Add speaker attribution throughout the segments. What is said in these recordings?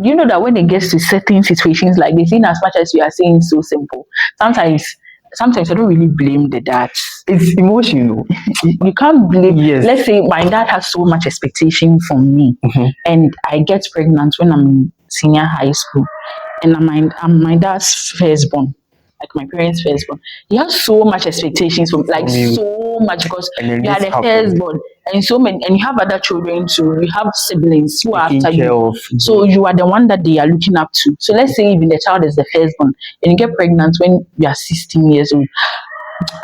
Speaker 1: you know that when it gets to certain situations like this, in as much as you are saying so simple, sometimes sometimes I don't really blame the dad.
Speaker 2: It's emotional.
Speaker 1: You can't blame.
Speaker 2: Yes.
Speaker 1: Let's say my dad has so much expectation from me, and I get pregnant when I'm in senior high school, and I'm my dad's firstborn, like my parents' firstborn. He has so much expectations from like
Speaker 2: From you.
Speaker 1: so much because
Speaker 2: And then
Speaker 1: you are
Speaker 2: this
Speaker 1: the
Speaker 2: happened.
Speaker 1: firstborn, and so many, and you have other children too. You have siblings who are
Speaker 2: Taking
Speaker 1: after
Speaker 2: care
Speaker 1: you.
Speaker 2: of.
Speaker 1: So you are the one that they are looking up to. So let's say even the child is the firstborn, and you get pregnant when you are 16 years old.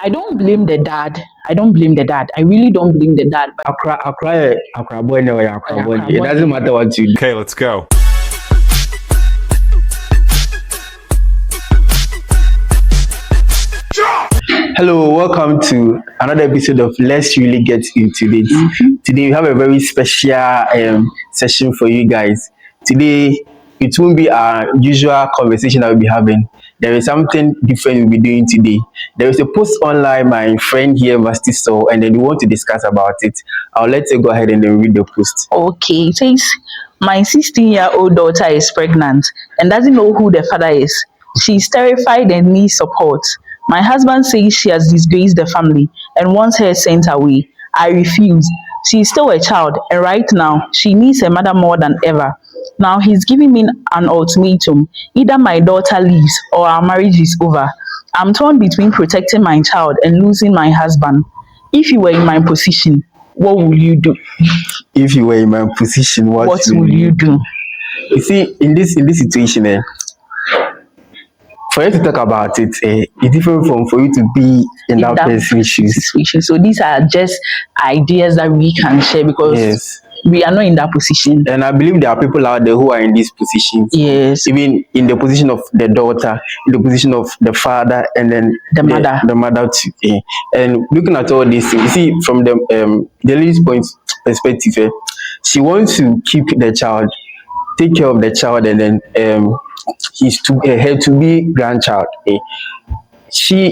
Speaker 1: I don't blame the dad. I don't blame the dad. I really don't blame the dad. But
Speaker 2: Accra boy, no, Accra boy.
Speaker 1: Accra
Speaker 2: It
Speaker 1: boy.
Speaker 2: doesn't matter what you do.
Speaker 3: Okay, let's go.
Speaker 2: Hello, welcome to another episode of Let's Really Get Into It. Today we have a very special session for you guys. Today it won't be our usual conversation that we'll be having. There is something different we'll be doing today. There is a post online my friend here Vasti saw, and then we want to discuss about it. I'll let you go ahead and then read the post.
Speaker 1: okay, it says my 16-year-old daughter is pregnant and doesn't know who the father is. She's terrified and needs support. My husband says she has disgraced the family and wants her sent away. I refuse. She is still a child, and right now she needs her mother more than ever. Now he's giving me an ultimatum. Either my daughter leaves or our marriage is over. I'm torn between protecting my child and losing my husband. If you were in my position, what would you do?
Speaker 2: If you were in my position, what
Speaker 1: What
Speaker 2: will
Speaker 1: would you do?
Speaker 2: You see, in this situation, for you to talk about it, it's different from for you to be in that person's shoes.
Speaker 1: Situation. So these are just ideas that we can share because
Speaker 2: Yes.
Speaker 1: we are not in that position.
Speaker 2: And I believe there are people out there who are in these positions.
Speaker 1: Yes.
Speaker 2: Even in the position of the daughter, in the position of the father, and then
Speaker 1: The mother.
Speaker 2: The mother too. And looking at all these things, you see, from the lady's point perspective, she wants to keep the child, take care of the child, and then her to be grandchild. She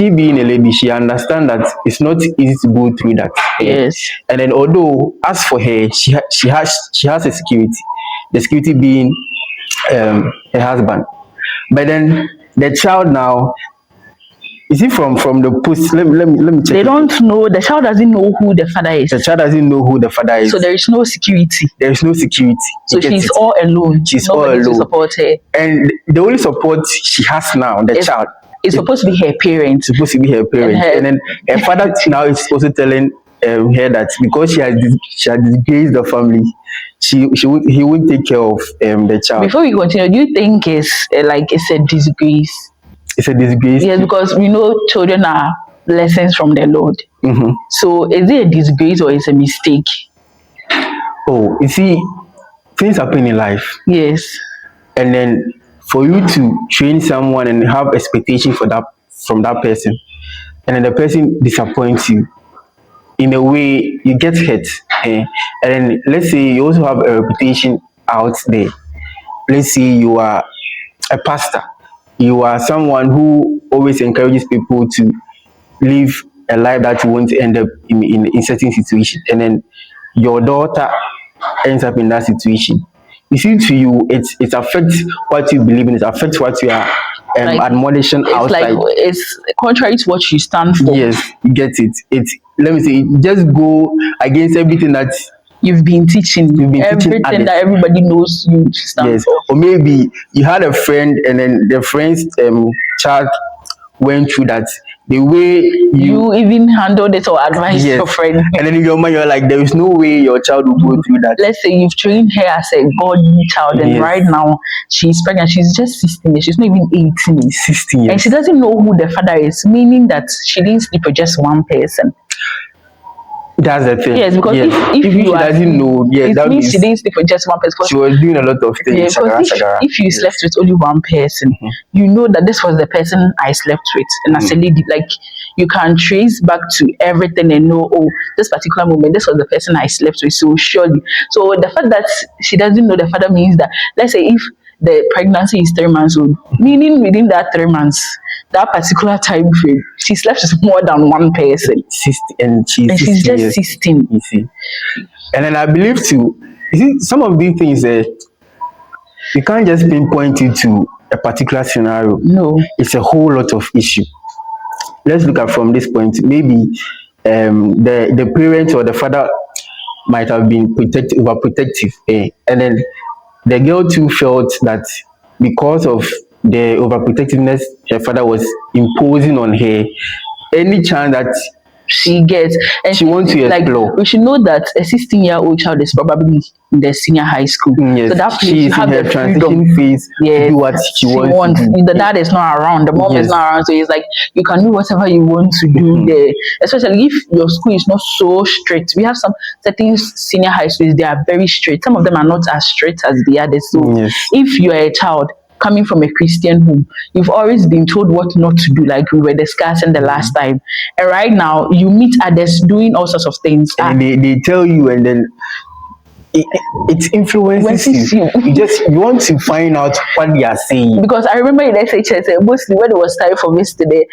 Speaker 2: being a lady, she understands that it's not easy to go through that.
Speaker 1: Yes.
Speaker 2: And then although as for her, she has a security, the security being her husband. But then the child now, is it from the post? Let me check.
Speaker 1: They don't know. The child doesn't know who the father is.
Speaker 2: The child doesn't know who the father is.
Speaker 1: So there is no security.
Speaker 2: There is no security.
Speaker 1: So she's all alone.
Speaker 2: She's
Speaker 1: Nobody
Speaker 2: all alone.
Speaker 1: to support her.
Speaker 2: And the only support she has now, the child,
Speaker 1: It's supposed to be her parents.
Speaker 2: supposed to be her parent. And then her father now is also telling her that because she has disgraced the family, he won't take care of the child.
Speaker 1: Before we continue, do you think it's a disgrace?
Speaker 2: It's a disgrace.
Speaker 1: Yes, because we know children are blessings from the Lord. So is it a disgrace or is it a mistake?
Speaker 2: Oh, you see, things happen in life.
Speaker 1: Yes.
Speaker 2: And then for you to train someone and have expectation from that person, and then the person disappoints you, in a way you get hurt. And then let's say you also have a reputation out there. Let's say you are a pastor. You are someone who always encourages people to live a life that won't end up in certain situation, and then your daughter ends up in that situation. You see, to you, it affects what you believe in. It affects what you are admonition outside.
Speaker 1: It's contrary to what you stand for.
Speaker 2: Yes, you get it. Let me say, it just go against everything that
Speaker 1: You've been teaching. Everything
Speaker 2: others.
Speaker 1: that everybody knows you stand for.
Speaker 2: Or maybe you had a friend, and then the friend's child went through that. The way
Speaker 1: you even handled it or advised
Speaker 2: Yes.
Speaker 1: your friend.
Speaker 2: And then in your mind, you're like, there is no way your child will go through that.
Speaker 1: Let's say you've trained her as a godly child, and
Speaker 2: Yes.
Speaker 1: right now she's pregnant. She's just 16 years. She's not even 18.
Speaker 2: 16 years.
Speaker 1: And she doesn't know who the father is, meaning that she didn't sleep with just one person.
Speaker 2: That's the thing.
Speaker 1: Yes, because if
Speaker 2: she
Speaker 1: you
Speaker 2: doesn't know,
Speaker 1: it
Speaker 2: that
Speaker 1: means she didn't sleep with just one person.
Speaker 2: she was doing a lot of things.
Speaker 1: Yeah, because if you slept with only one person, you know that this was the person I slept with. And as a lady, like, you can trace back to everything and know, oh, this particular moment, this was the person I slept with. So surely. So the fact that she doesn't know the father means that, let's say if the pregnancy is 3 months old, meaning within that 3 months, that particular time frame, she slept with more than one person.
Speaker 2: And
Speaker 1: she's just 16.
Speaker 2: You see. And then I believe too, you see, some of these things, You can't just pinpoint it to a particular scenario.
Speaker 1: No.
Speaker 2: It's a whole lot of issue. Let's look at from this point. Maybe the parent or the father might have been overprotective, and then the girl too felt that because of the overprotectiveness her father was imposing on her, any chance that
Speaker 1: she gets, and
Speaker 2: she wants to
Speaker 1: like
Speaker 2: explore.
Speaker 1: we should know that a 16-year-old child is probably in the senior high school.
Speaker 2: Yes,
Speaker 1: so that place
Speaker 2: she
Speaker 1: you
Speaker 2: is
Speaker 1: have
Speaker 2: in her
Speaker 1: the
Speaker 2: transition
Speaker 1: freedom.
Speaker 2: phase to
Speaker 1: Yes,
Speaker 2: do what she wants to do.
Speaker 1: the dad is not around, the mom is
Speaker 2: Yes.
Speaker 1: not around, so it's like you can do whatever you want to do there, especially if your school is not so strict. We have some certain senior high schools, they are very strict. Some of them are not as strict as the others. So
Speaker 2: Yes.
Speaker 1: if you are a child coming from a Christian home, you've always been told what not to do, like we were discussing the last time. And right now, you meet others doing all sorts of things.
Speaker 2: And they tell you, and then it influences you. You want to find out what they are saying.
Speaker 1: Because I remember in SHS, mostly when it was time for yesterday,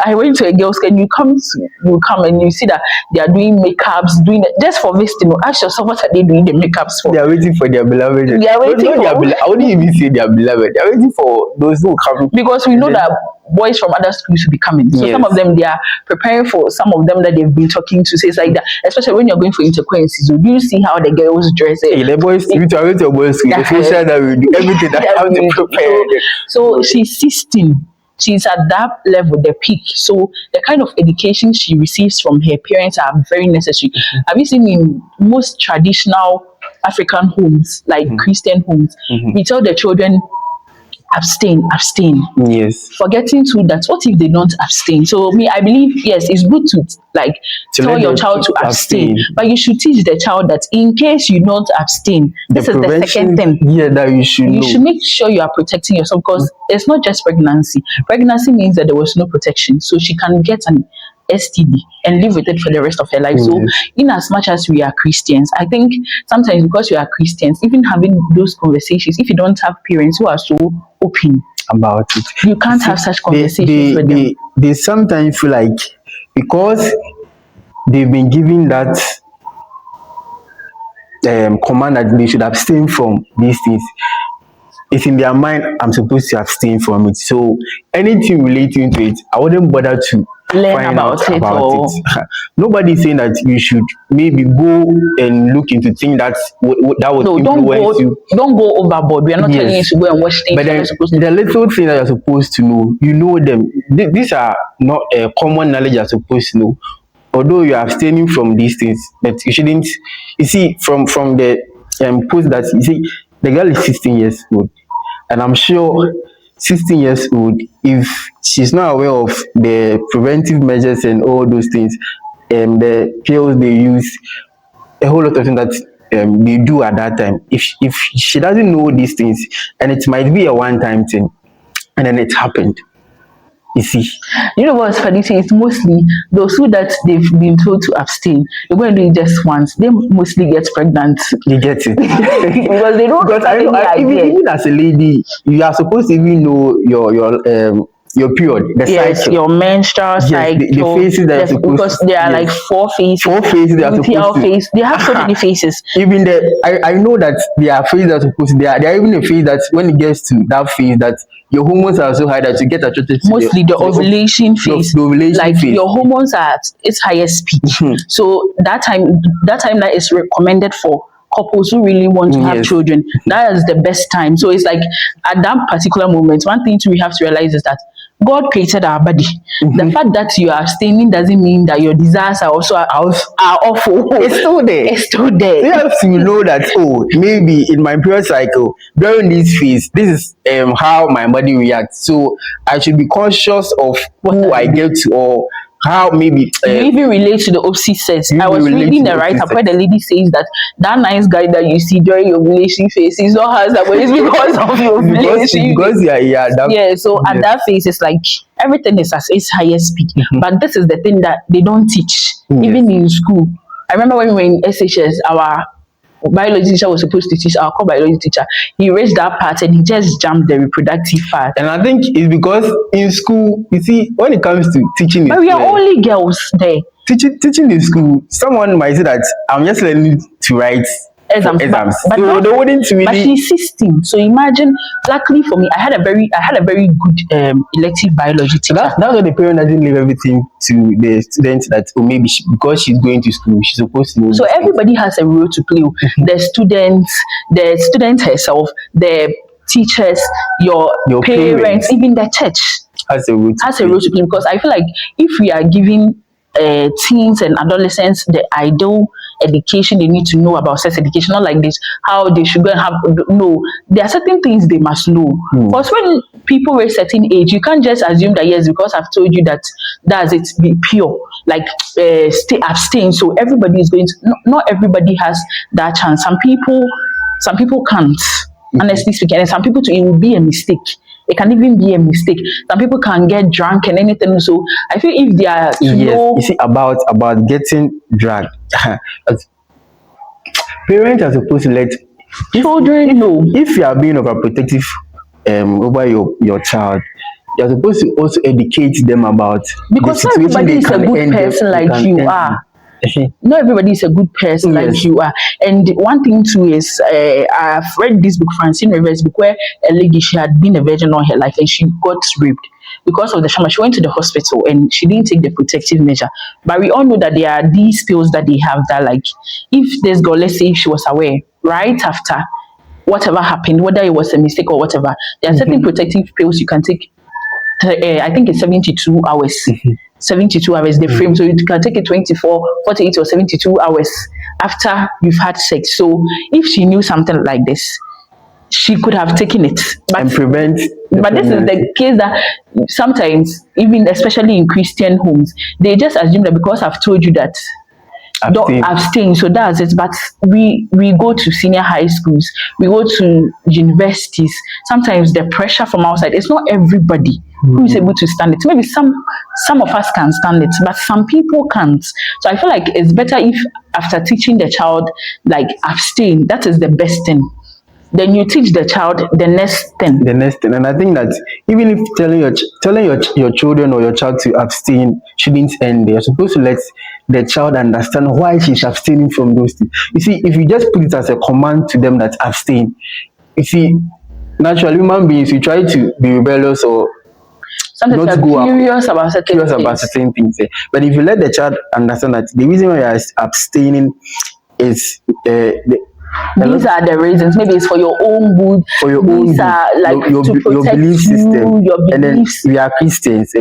Speaker 1: I went to a girls' school, and you come and you see that they are doing makeups, doing it just for visiting. Ask yourself, what are they doing the makeups for?
Speaker 2: They are waiting for their beloved.
Speaker 1: They are waiting for.
Speaker 2: I wouldn't even say their beloved. They are waiting for those who come.
Speaker 1: Because we know that boys from other schools will be coming. So
Speaker 2: Yes.
Speaker 1: some of them, they are preparing for some of them that they've been talking to. So it's like that, especially when you're going for intercourses. So do you see how the girls dress?
Speaker 2: Hey, the boys, you to arrange your boys, the facial that we do, everything that I have to prepare.
Speaker 1: So she's 16. She's at that level, the peak. So the kind of education she receives from her parents are very necessary. Have you seen in most traditional African homes, like Christian homes, we tell the children, abstain.
Speaker 2: Yes.
Speaker 1: Forgetting to that, what if they don't abstain? So I believe, yes, it's good to tell your child to abstain, but you should teach the child that in case you don't abstain, this is the second thing.
Speaker 2: Yeah, that you should know.
Speaker 1: You should make sure you are protecting yourself, because it's not just pregnancy. Pregnancy means that there was no protection, so she can get an STD and live with it for the rest of her life. So in as much as we are Christians, I think sometimes because we are Christians, even having those conversations, if you don't have parents who are so open
Speaker 2: about it,
Speaker 1: you can't have such conversations with them.
Speaker 2: They sometimes feel like because they've been given that command that they should abstain from these things, it's in their mind, I'm supposed to abstain from it. So anything relating to it, I wouldn't bother to
Speaker 1: learn
Speaker 2: find
Speaker 1: about
Speaker 2: out
Speaker 1: it.
Speaker 2: it. Nobody is saying that you should maybe go and look into things that would influence you.
Speaker 1: Don't go overboard. We are not telling you to go and watch things.
Speaker 2: But then the little things that you're supposed to know, you know them. These are not common knowledge you're supposed to know. Although you are abstaining from these things, but you shouldn't. You see, from the post that you see, the girl is 16 years old, and I'm sure 16 years old, if she's not aware of the preventive measures and all those things, the pills they use, a whole lot of things that they do at that time. If she doesn't know these things, and it might be a one-time thing, and then it happened. You see,
Speaker 1: you know what's funny? It's mostly those who that they've been told to abstain. They're going to do it just once. They mostly get pregnant.
Speaker 2: You get it
Speaker 1: because they don't.
Speaker 2: Because even as a lady, you are supposed to even know your period, the cycle.
Speaker 1: Your menstrual cycle.
Speaker 2: The phases that are
Speaker 1: because there are like four phases.
Speaker 2: Four phases they are supposed to.
Speaker 1: Phase. They have so many phases.
Speaker 2: Even I know that there are phases that are supposed to. There are even a phase that when it gets to that phase that your hormones are so high that you get attracted to
Speaker 1: mostly the ovulation phase.
Speaker 2: The ovulation phase.
Speaker 1: Your hormones are at its highest peak. So that time that is recommended for couples who really want to have children. That is the best time. So it's like at that particular moment, one thing we have to realize is that God created our body. The fact that you are abstaining doesn't mean that your desires are also are awful.
Speaker 2: It's still there.
Speaker 1: It's still there.
Speaker 2: You have to know that, maybe in my period cycle, during this phase, this is how my body reacts. So I should be conscious of who I get to, or how maybe
Speaker 1: you even relate to the opposite sex. I was reading the write-up where the lady says that nice guy that you see during your ovulation phase is not husband, but it's because of your ovulation. So at that phase, it's like everything is at its highest peak. But this is the thing that they don't teach, even in school. I remember when we were in SHS, our biology teacher was supposed to teach, our core biology teacher. He raised that part and he just jumped the reproductive part.
Speaker 2: And I think it's because in school, you see, when it comes to teaching,
Speaker 1: but we are only girls there.
Speaker 2: Teaching in school, someone might say that I'm just learning to write
Speaker 1: exams. But
Speaker 2: So
Speaker 1: not,
Speaker 2: they wouldn't
Speaker 1: but
Speaker 2: really.
Speaker 1: she's 16. So imagine, luckily for me, I had a very good elective biology
Speaker 2: So
Speaker 1: teacher.
Speaker 2: that's why the parent doesn't leave everything to the student that, oh, maybe because she's going to school, she's supposed to know.
Speaker 1: So
Speaker 2: these things.
Speaker 1: everybody has a role to play. The student herself, the teachers, your parents, even the church
Speaker 2: Has a role to
Speaker 1: has a
Speaker 2: play.
Speaker 1: role to play, because I feel like if we are giving teens and adolescents the ideal education they need to know about sex education, not like this, how they should go and have, no, there are certain things they must know. Because when people reach certain age, you can't just assume that, yes, because I've told you that, that's it, be pure, like stay abstain. So everybody is going to, not everybody has that chance. Some people can't, honestly speaking, and some people too, it will be a mistake. It can even be a mistake. Some people can get drunk and anything. So I feel if they are to
Speaker 2: Yes,
Speaker 1: know,
Speaker 2: you see, about getting dragged. As parents are supposed to let,
Speaker 1: children know,
Speaker 2: if you are being overprotective over your child, you are supposed to also educate them about the
Speaker 1: because not
Speaker 2: situation
Speaker 1: everybody
Speaker 2: they
Speaker 1: is a
Speaker 2: can
Speaker 1: good
Speaker 2: end
Speaker 1: person
Speaker 2: they
Speaker 1: like
Speaker 2: can
Speaker 1: you
Speaker 2: end
Speaker 1: are.
Speaker 2: in.
Speaker 1: Not everybody is a good person like
Speaker 2: Yes.
Speaker 1: you are. And one thing too is, I've read this book, Francine Rivers' book, where a lady, she had been a virgin all her life and she got raped because of the trauma. She went to the hospital and she didn't take the protective measure. But we all know that there are these pills that they have that, like, if this girl, let's say if she was aware right after whatever happened, whether it was a mistake or whatever, there are certain protective pills you can take. I think it's 72 hours. 72 hours, the frame. So you can take it 24, 48, or 72 hours after you've had sex. So if she knew something like this, she could have taken it.
Speaker 2: And prevent
Speaker 1: But this is the case that sometimes, even especially in Christian homes, they just assume that because I've told you that, don't abstain, so that's it. But we go to senior high schools, we go to universities. Sometimes the pressure from outside, it's not everybody who is able to stand it. Maybe some of us can stand it, but some people can't. So I feel like it's better if, after teaching the child, like, abstain, that is the best thing, then you teach the child the next thing.
Speaker 2: And I think that even if telling your children or your child to abstain shouldn't end there, you're supposed to let the child understand why she's abstaining from those things. You see, if you just put it as a command to them that abstain, you see, naturally human beings, we try to be rebellious or
Speaker 1: Sometimes
Speaker 2: not
Speaker 1: you're
Speaker 2: go
Speaker 1: curious about
Speaker 2: certain things. But if you let the child understand that the reason why you're abstaining is
Speaker 1: these are the reasons. Maybe it's for your own good.
Speaker 2: For your
Speaker 1: These
Speaker 2: own good,
Speaker 1: are like
Speaker 2: your
Speaker 1: to protect
Speaker 2: belief system,
Speaker 1: your
Speaker 2: and then
Speaker 1: beliefs.
Speaker 2: we are Christians.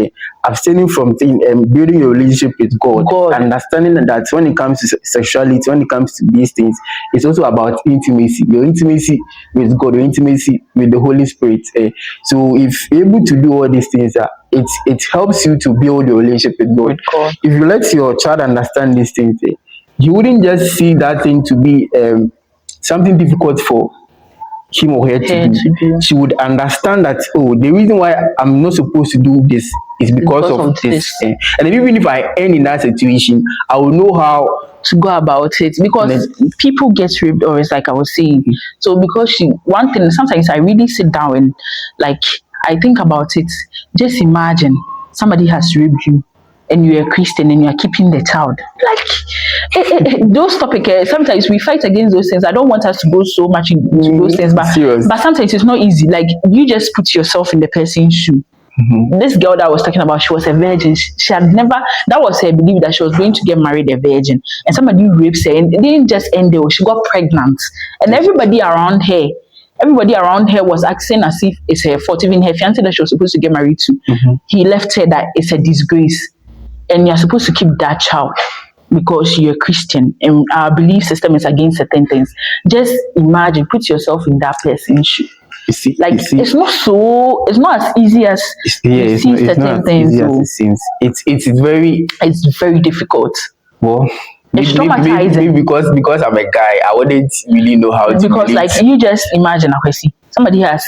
Speaker 2: Abstaining from things and building your relationship with God, understanding that when it comes to sexuality, when it comes to these things, it's also about intimacy. Your intimacy with God, your intimacy with the Holy Spirit. So if you're able to do all these things, it helps you to build your relationship with God. If you let your child understand these things, you wouldn't just see that thing to be something difficult for him or her to do. She would understand that, oh, the reason why I'm not supposed to do this is because of this. And even if I end in that situation, I will know how
Speaker 1: to go about it, because people get raped always, like I was saying. So because one thing, sometimes I really sit down and, like, I think about it. Just imagine somebody has raped you and you're a Christian and you're keeping the child. Like, those topics, sometimes we fight against those things. I don't want us to go so much into those things, but sometimes it's not easy. Like, you just put yourself in the person's shoe. This girl that I was talking about, she was a virgin. She had never, that was her belief that she was going to get married a virgin. And somebody rapes her, and it didn't just end there. She got pregnant. And everybody around her was acting as if it's her fault. Even her fiancé that she was supposed to get married to, he left her, that it's a disgrace. And you're supposed to keep that child because you're a Christian and our belief system is against certain things. Just imagine, put yourself in that person's shoe. It's not as easy as you see certain things. It's very difficult.
Speaker 2: Well,
Speaker 1: it's traumatizing.
Speaker 2: Maybe because I'm a guy, I wouldn't really know how to.
Speaker 1: Because
Speaker 2: relate.
Speaker 1: Like, you just imagine, somebody has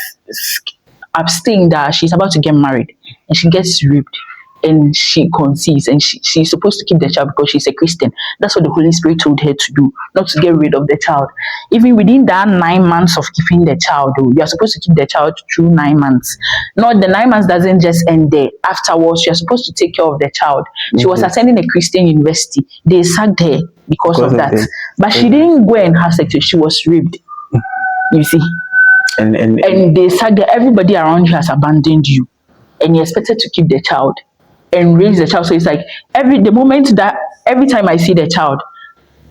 Speaker 1: abstained that she's about to get married and she gets raped. and she conceives, and she's supposed to keep the child because she's a Christian. That's what the Holy Spirit told her to do, not to get rid of the child. Even within that 9 months of keeping the child, though, you're supposed to keep the child through 9 months. Not the 9 months doesn't just end there. Afterwards, you're supposed to take care of the child. She was attending a Christian university. They sacked her because of that. But she didn't go and have sex. She was raped. You see? And they sacked her. Everybody around you has abandoned you. And you're expected to keep the child and raise the child. So it's like every time I see the child,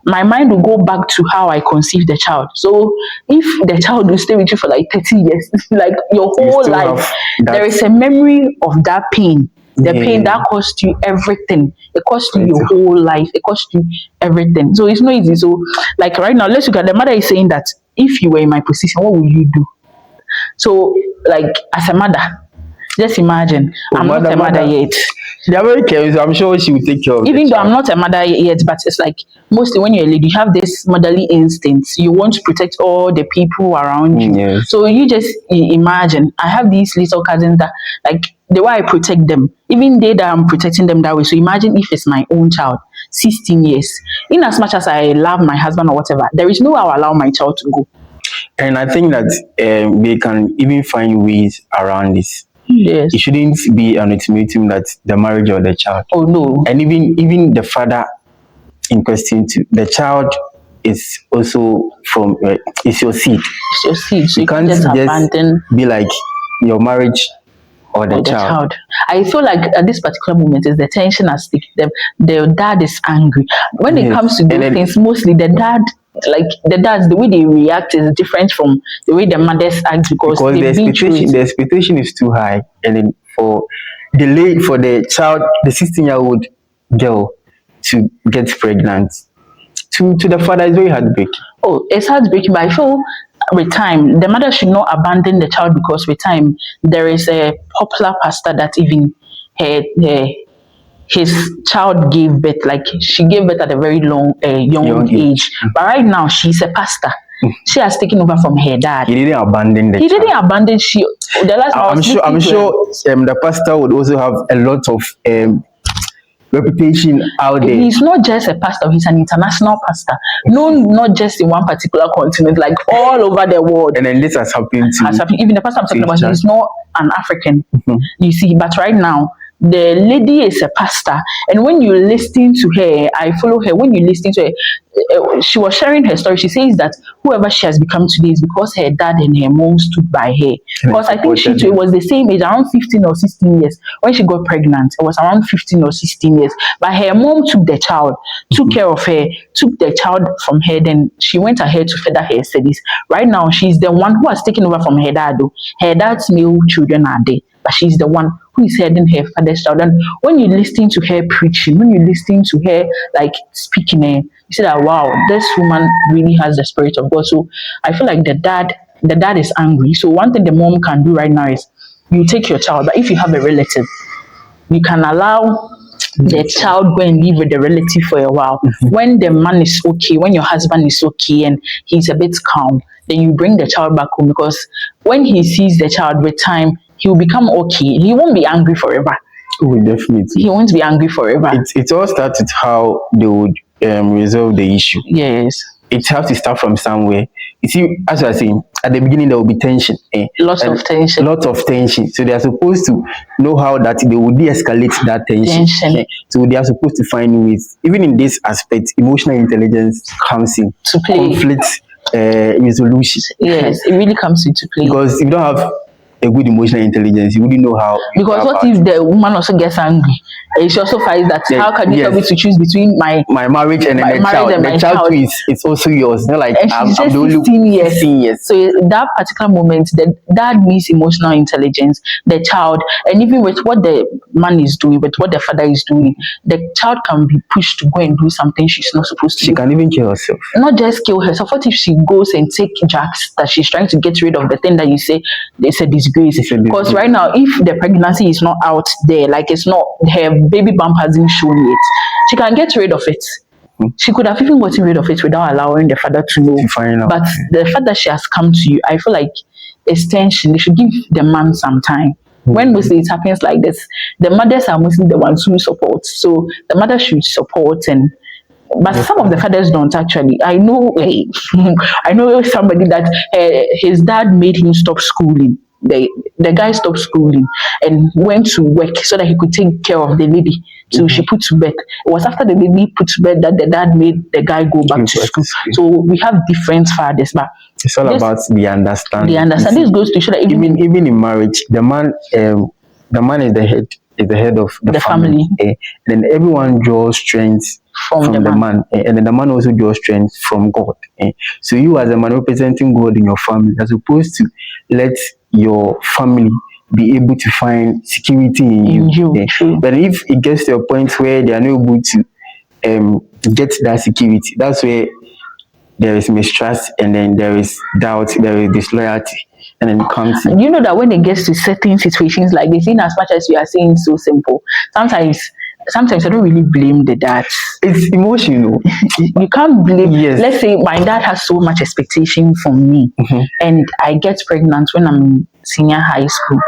Speaker 1: my mind will go back to how I conceived the child. So if the child will stay with you for like 30 years, like your whole life, there is a memory of that pain. The pain that cost you everything. It cost you your whole life. It cost you everything. So it's not easy. So like right now, let's look at the mother is saying that if you were in my position, what would you do? So like as a mother, just imagine, I'm not a mother yet.
Speaker 2: They are very careful. I'm sure she will take care of
Speaker 1: even though I'm not a mother yet, but it's like mostly when you're a lady, you have this motherly instincts. You want to protect all the people around you.
Speaker 2: Yes.
Speaker 1: So you just imagine, I have these little cousins that, like, the way I protect them, even they that I'm protecting them that way. So imagine if it's my own child, 16 years. In as much as I love my husband or whatever, there is no way I'll allow my child to go.
Speaker 2: And I think that they can even find ways around this.
Speaker 1: Yes.
Speaker 2: It shouldn't be an ultimatum that the marriage or the child.
Speaker 1: Oh no.
Speaker 2: And even the father in question too. The child is also from it's your seed.
Speaker 1: It's your seed. So
Speaker 2: you can't just abandon, be like your marriage or the child.
Speaker 1: I feel like at this particular moment is the tension at stake. The dad is angry. When it comes to those things, mostly the dads, the way they react is different from the way the mothers act because
Speaker 2: the expectation is too high, and then for the child, the 16-year-old girl to get pregnant, to the father is very heartbreaking.
Speaker 1: Oh, it's heartbreaking, but I feel with time, the mother should not abandon the child because with time, there is a popular pastor that even his child gave birth, like she gave birth at a very young age. But right now, she's a pastor. She has taken over from her dad.
Speaker 2: He didn't abandon the child.
Speaker 1: He didn't abandon.
Speaker 2: I'm sure the pastor would also have a lot of reputation out there.
Speaker 1: He's not just a pastor, he's an international pastor. Known not just in one particular continent, like all over the world.
Speaker 2: And then this has happened to
Speaker 1: even the pastor I'm talking about, he's not an African. You see, but right now, the lady is a pastor, and when you listen to her, I follow her. When you listen to her, she was sharing her story. She says that whoever she has become today is because her dad and her mom stood by her. Because I think she too was the same age, around 15 or 16 years when she got pregnant. It was around 15 or 16 years. But her mom took the child, took care of her, took the child from her. Then she went ahead to further her studies. Right now, she's the one who has taken over from her dad. Though her dad's male children are there, but she's the one who is heading her father's child. And when you listen to her preaching, when you listen to her like speaking, you say that wow, this woman really has the Spirit of God. So I feel like the dad is angry. So one thing the mom can do right now is you take your child, but if you have a relative, you can allow the child go and live with the relative for a while. When the man is okay, when your husband is okay and he's a bit calm, then you bring the child back home, because when he sees the child with time, he will become okay. He won't be angry forever.
Speaker 2: Oh, definitely.
Speaker 1: He won't be angry forever.
Speaker 2: It all starts with how they would resolve the issue.
Speaker 1: Yes.
Speaker 2: It has to start from somewhere. You see, as I was saying, at the beginning there will be tension.
Speaker 1: Lots of tension.
Speaker 2: Lots of tension. So they are supposed to know how that they will de-escalate that tension. So they are supposed to find ways. Even in this aspect, emotional intelligence comes in
Speaker 1: to play.
Speaker 2: Conflict resolution.
Speaker 1: Yes, it really comes into play.
Speaker 2: Because if you don't have a good emotional intelligence, you wouldn't know how.
Speaker 1: Because what if the woman also gets angry? She also finds that how can you tell me to choose between my
Speaker 2: marriage and the child? The child is also yours. Not like
Speaker 1: and she's just 16 years.
Speaker 2: 16 years.
Speaker 1: So that particular moment, that means emotional intelligence. The child, and even with what the man is doing, with what the father is doing, the child can be pushed to go and do something she's not supposed to.
Speaker 2: She can even kill herself.
Speaker 1: Not just kill herself. What if she goes and take drugs that she's trying to get rid of the thing that you say it's a disgrace? Because right now, if the pregnancy is not out there, like it's not, her baby bump hasn't shown yet, she can get rid of it. She could have even gotten rid of it without allowing the father to know. But the fact that she has come to you, I feel like it's tension. They should give the man some time. When mostly it happens like this, the mothers are mostly the ones who support. So the mother should support, and but some of the fathers don't actually. I know, I know somebody that his dad made him stop schooling. The guy stopped schooling and went to work so that he could take care of the lady till she put to bed. It was after the lady put to bed that the dad made the guy go back to school. So we have different fathers, but
Speaker 2: it's all about the understanding.
Speaker 1: The understanding goes to show that
Speaker 2: even in marriage, the man is the head of the family. And then everyone draws strength from the man. And then the man also draws strength from God. So you as a man representing God in your family are supposed to let your family be able to find security in you. But if it gets to a point where they are not able to get that security, that's where there is mistrust, and then there is doubt, there is disloyalty, and then it comes in.
Speaker 1: You know that when it gets to certain situations like this, in as much as you are saying so simple, sometimes I don't really blame the dad.
Speaker 2: It's emotional.
Speaker 1: You can't blame.
Speaker 2: Yes.
Speaker 1: Let's say my dad has so much expectation from me, and I get pregnant when I'm in senior high school,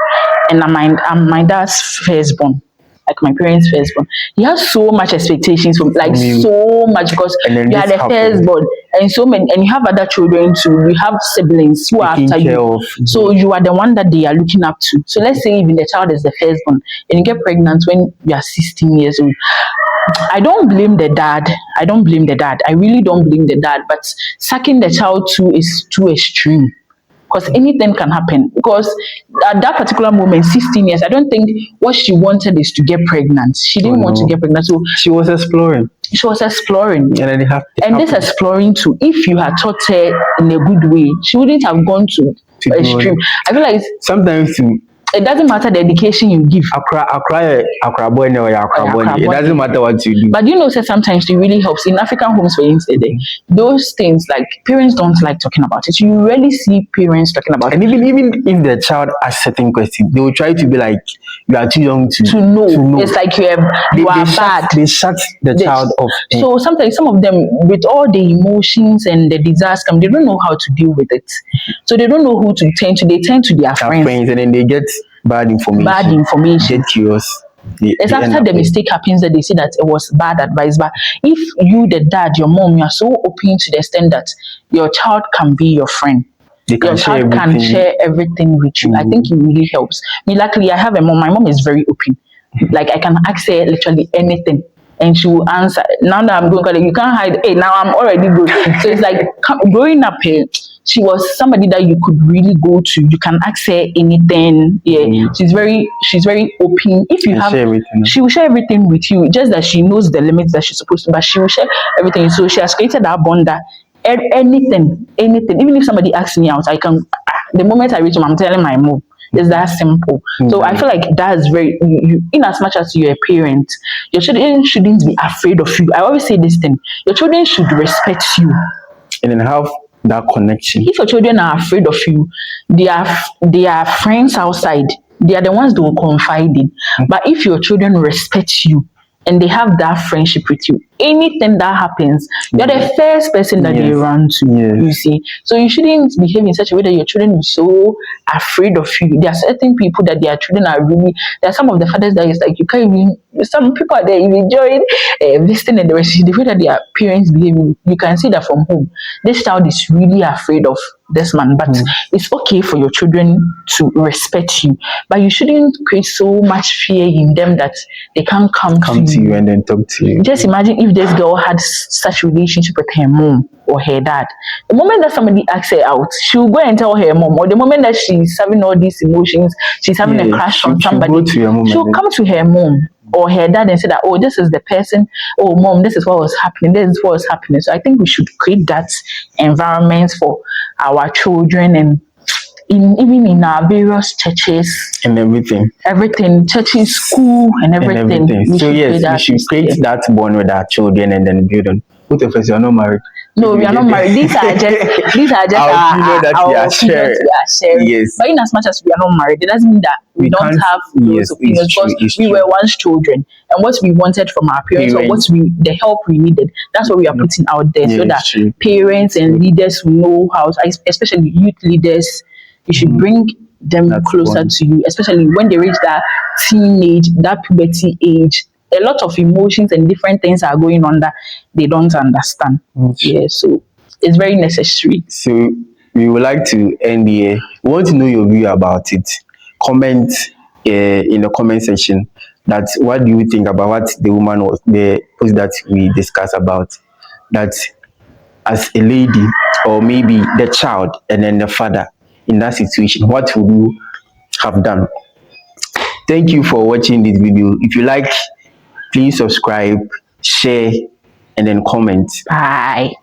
Speaker 1: and I'm my dad's firstborn. Like my parents' firstborn, he has so much expectations from, like, so much, because you are the firstborn, and so many, and you have other children too. You have siblings who are after you, so you are the one that they are looking up to. So let's say even the child is the firstborn, and you get pregnant when you are 16 years old. I don't blame the dad. I really don't blame the dad. But sucking the child too is too extreme, because anything can happen. Because at that particular moment, 16 years, I don't think what she wanted is to get pregnant. She didn't want to get pregnant, so
Speaker 2: she was exploring.
Speaker 1: And
Speaker 2: then
Speaker 1: this exploring too, if you had taught her in a good way, she wouldn't have gone to extreme. I feel like
Speaker 2: sometimes
Speaker 1: it doesn't matter the education you give.
Speaker 2: Accra boy, no, it doesn't matter what you do.
Speaker 1: But you know, sometimes it really helps. In African homes, for instance, those things, like, parents don't like talking about it. You rarely see parents talking about
Speaker 2: it. And even if the child asks certain questions, they will try to be like, you are too young to know.
Speaker 1: It's like you are bad.
Speaker 2: They shut the child off.
Speaker 1: So sometimes some of them, with all the emotions and the disaster, they don't know how to deal with it. So they don't know who to turn to. They turn to their friends,
Speaker 2: and then they get bad information. Get curious.
Speaker 1: It's after the mistake happens that they say that it was bad advice. But if you, the dad, your mom, you are so open to the extent that your child can be your friend, your child can share everything with you, I think it really helps. Me, luckily, I have a mom. My mom is very open. Like, I can ask her literally anything, and she will answer. Now that I'm going, you can't hide. Hey, now I'm already good. So it's like, growing up here, she was somebody that you could really go to. You can ask her anything. Yeah, she's very open. If you have, she will share everything with you. Just that she knows the limits that she's supposed to, but she will share everything. So she has created that bond that anything. Even if somebody asks me out, I can. The moment I reach home, I'm telling my mom. It's that simple. So I feel like that's very, in as much as you're a parent, your children shouldn't be afraid of you. I always say this thing: your children should respect you,
Speaker 2: and then have that connection.
Speaker 1: If your children are afraid of you, they are friends outside. They are the ones they will confide in. But if your children respect you and they have that friendship with you, anything that happens, you're the first person that they run to. You see, so you shouldn't behave in such a way that your children are so afraid of you. There are certain people that their children are really. There are some of the fathers that is like, you can't even. Some people are there, you enjoy listening, and the rest. The way that their parents behave, you can see that from home. This child is really afraid of this man, but it's okay for your children to respect you, but you shouldn't create so much fear in them that they can't come to
Speaker 2: you and then talk to you.
Speaker 1: Just imagine if this girl had such relationship with her mom or her dad. The moment that somebody asks her out, she'll go and tell her mom. Or the moment that she's having all these emotions, she's having a crush on somebody, she'll come to her mom or her dad and say that, oh, this is the person, oh, mom, this is what was happening, this is what was happening. So I think we should create that environment for our children, and even in our various churches
Speaker 2: and everything,
Speaker 1: churches, school, and everything.
Speaker 2: So yes, we should create that bond with our children and then build on. Both of us are not married.
Speaker 1: No, we are not married. These are just our sharing. Yes. But in as much as we are not married, it doesn't mean that we don't have those opinions, because we were once children, and what we wanted from our parents, or the help we needed, that's what we are putting out there, so that parents and leaders who know how, especially youth leaders, you should bring them
Speaker 2: That's
Speaker 1: closer
Speaker 2: one.
Speaker 1: to you, especially when they reach that teenage, that puberty age. A lot of emotions and different things are going on that they don't understand.
Speaker 2: Yes.
Speaker 1: Yeah, so it's very necessary.
Speaker 2: So we would like to end here. We want to know your view about it. Comment in the comment section that what do you think about what the woman was the post that we discussed about, that as a lady or maybe the child and then the father in that situation, what would you have done? Thank you for watching this video. If you like, please subscribe, share, and then comment.
Speaker 1: Bye.